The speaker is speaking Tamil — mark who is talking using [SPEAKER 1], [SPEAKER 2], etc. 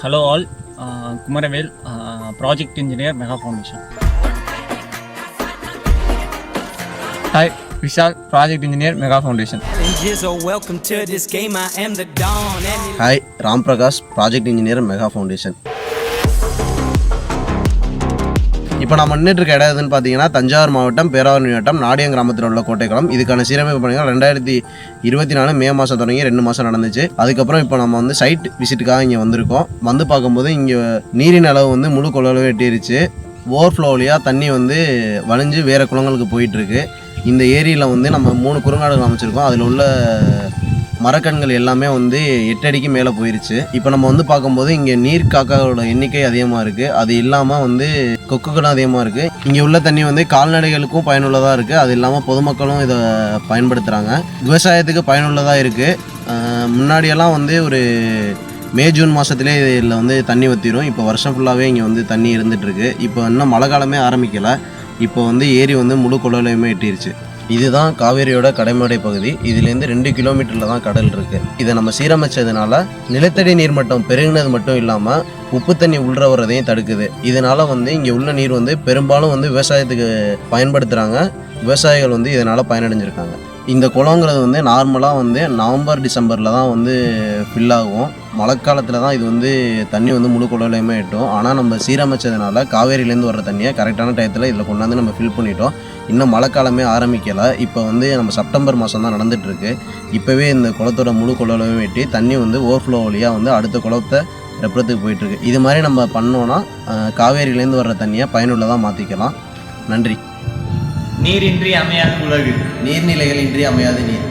[SPEAKER 1] Hello all, Kumaravel, Project Engineer, Mega Foundation. Hi, Vishal, Project Engineer, Mega Foundation.
[SPEAKER 2] Welcome to this game, I am the dawn.
[SPEAKER 3] Hi, Ram Prakash, Project Engineer, Mega Foundation. இப்போ நம்ம நின்றுட்டு இருக்க இடம் எதுன்னு பார்த்தீங்கன்னா தஞ்சாவூர் மாவட்டம் பேராவூரணி வட்டம் நாடியம் கிராமத்தில் உள்ள கோட்டைக்குளம். இதுக்கான சீரமைப்பு பணிகள் 2024 மே மாதம் தொடங்கி 2 மாதம் நடந்துச்சு. அதுக்கப்புறம் இப்போ நம்ம வந்து சைட் விசிட்டுக்காக இங்கே வந்திருக்கோம். வந்து பார்க்கும்போது இங்கே நீரின் அளவு வந்து முழு கொள்ளளவு எட்டிருச்சு. ஓவர்ஃப்ளோ வழியாக தண்ணி வந்து வழிஞ்சு வேறு குளங்களுக்கு போயிட்டுருக்கு. இந்த ஏரியில் வந்து நம்ம 3 குறுங்காடுகள் அமைச்சிருக்கோம். அதில் உள்ள மரக்கன்கள் எல்லாமே வந்து 8 அடிக்கு மேலே போயிருச்சு. இப்போ நம்ம வந்து பார்க்கும்போது இங்கே நீர் காக்காவோட எண்ணிக்கை அதிகமாக இருக்குது. அது இல்லாமல் வந்து கொக்குகளும் அதிகமாக இருக்குது. இங்கே உள்ள தண்ணி வந்து கால்நடைகளுக்கும் பயனுள்ளதாக இருக்குது. அது இல்லாமல் பொதுமக்களும் இதை பயன்படுத்துகிறாங்க. விவசாயத்துக்கு பயனுள்ளதாக இருக்குது. முன்னாடியெல்லாம் வந்து ஒரு மே ஜூன் மாதத்துலேயே இதில் வந்து தண்ணி வற்றிடும். இப்போ வருஷம் ஃபுல்லாகவே இங்கே வந்து தண்ணி இருந்துகிட்ருக்கு. இப்போ இன்னும் மழை காலமே ஆரம்பிக்கலை. இப்போ வந்து ஏரி வந்து முழு கொள்ளளவுமே எட்டிருச்சு. இதுதான் காவேரியோட கடைமடை பகுதி. இதுலேருந்து 2 கிலோமீட்டரில் தான் கடல் இருக்குது. இதை நம்ம சீரமைச்சதுனால நிலத்தடி நீர்மட்டம் பெருகினது மட்டும் இல்லாமல் உப்பு தண்ணி உள்ள வரதையும் தடுக்குது. இதனால் வந்து இங்கே உள்ள நீர் வந்து பெரும்பாலும் வந்து விவசாயத்துக்கு பயன்படுத்துகிறாங்க. விவசாயிகள் வந்து இதனால் பயனடைஞ்சிருக்காங்க. இந்த குளங்கிறது வந்து நார்மலாக வந்து நவம்பர் டிசம்பரில் தான் வந்து ஃபில் ஆகும். மழைக்காலத்தில் தான் இது வந்து தண்ணி வந்து முழு கொள்ளலையுமே எட்டும். ஆனால் நம்ம சீரமைச்சதுனால காவேரியிலேருந்து வர்ற தண்ணியை கரெக்டான டயத்தில் இதில் கொண்டாந்து நம்ம ஃபில் பண்ணிட்டோம். இன்னும் மழைக்காலமே ஆரம்பிக்கலை. இப்போ வந்து நம்ம செப்டம்பர் மாதம் தான் நடந்துகிட்ருக்கு. இப்போவே இந்த குளத்தோட முழு கொள்ளளவும் வெட்டி தண்ணி வந்து ஓவர்ஃப்ளோ வழியாக வந்து அடுத்த குளத்தை ரெப்புறத்துக்கு போயிட்டுருக்கு. இது மாதிரி நம்ம பண்ணோன்னா காவேரியிலேருந்து வர்ற தண்ணியை பயனுள்ளதாக மாற்றிக்கலாம். நன்றி.
[SPEAKER 1] நீரின்றி அமையாத உலகு,
[SPEAKER 3] நீர்நிலைகள் இன்றி அமையாத நீர்.